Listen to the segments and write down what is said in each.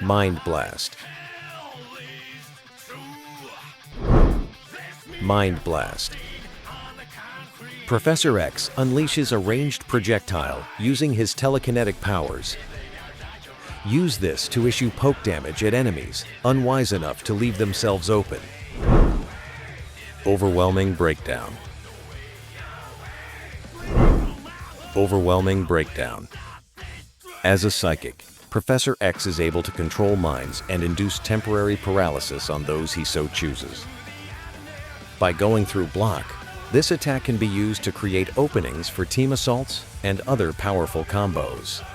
Mind Blast. Mind Blast. Professor X unleashes a ranged projectile using his telekinetic powers. Use this to issue poke damage at enemies unwise enough to leave themselves open. Overwhelming Breakdown. Overwhelming Breakdown. As a psychic, Professor X is able to control minds and induce temporary paralysis on those he so chooses. By going through block, this attack can be used to create openings for team assaults and other powerful combos.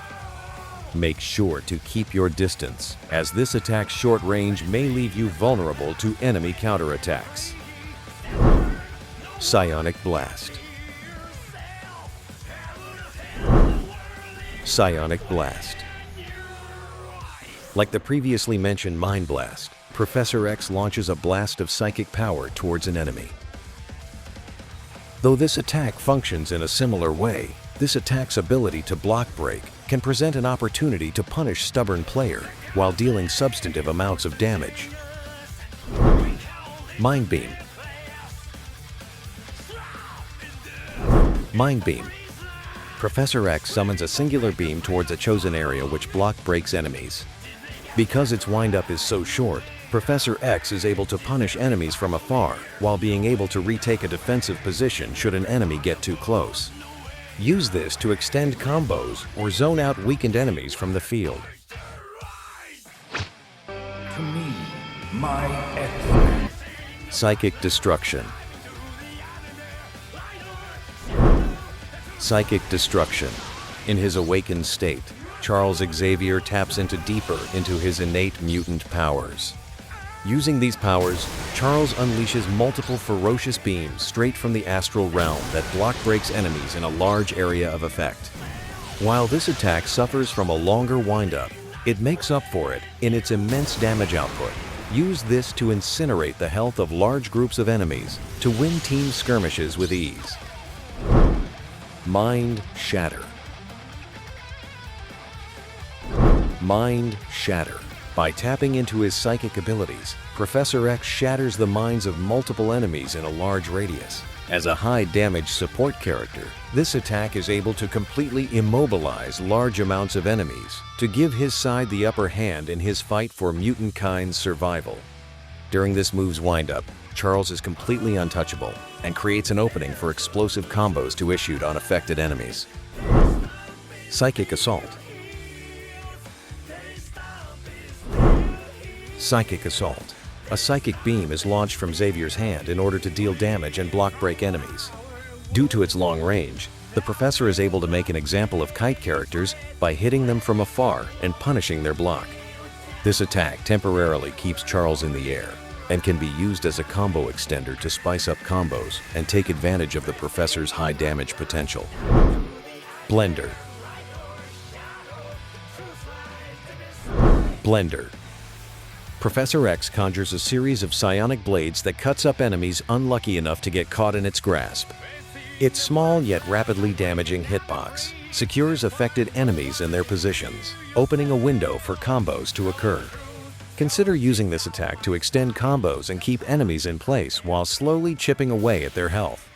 Make sure to keep your distance, as this attack's short range may leave you vulnerable to enemy counterattacks. Psionic Blast. Psionic Blast. Like the previously mentioned Mind Blast, Professor X launches a blast of psychic power towards an enemy. Though this attack functions in a similar way, this attack's ability to block break can present an opportunity to punish stubborn player while dealing substantive amounts of damage. Mind Beam. Mind Beam. Professor X summons a singular beam towards a chosen area which block breaks enemies. Because its windup is so short, Professor X is able to punish enemies from afar while being able to retake a defensive position should an enemy get too close. Use this to extend combos or zone out weakened enemies from the field. To me, my X. Psychic Destruction. Psychic Destruction. In his awakened state, Charles Xavier taps deeper into his innate mutant powers. Using these powers, Charles unleashes multiple ferocious beams straight from the astral realm that block breaks enemies in a large area of effect. While this attack suffers from a longer windup, it makes up for it in its immense damage output. Use this to incinerate the health of large groups of enemies to win team skirmishes with ease. Mind Shatter. Mind Shatter. By tapping into his psychic abilities, Professor X shatters the minds of multiple enemies in a large radius. As a high-damage support character, this attack is able to completely immobilize large amounts of enemies to give his side the upper hand in his fight for mutant kind's survival. During this move's windup, Charles is completely untouchable and creates an opening for explosive combos to issue on affected enemies. Psychic Assault. Psychic Assault. A psychic beam is launched from Xavier's hand in order to deal damage and block break enemies. Due to its long range, the professor is able to make an example of kite characters by hitting them from afar and punishing their block. This attack temporarily keeps Charles in the air and can be used as a combo extender to spice up combos and take advantage of the professor's high damage potential. Blender. Blender. Professor X conjures a series of psionic blades that cuts up enemies unlucky enough to get caught in its grasp. Its small yet rapidly damaging hitbox secures affected enemies in their positions, opening a window for combos to occur. Consider using this attack to extend combos and keep enemies in place while slowly chipping away at their health.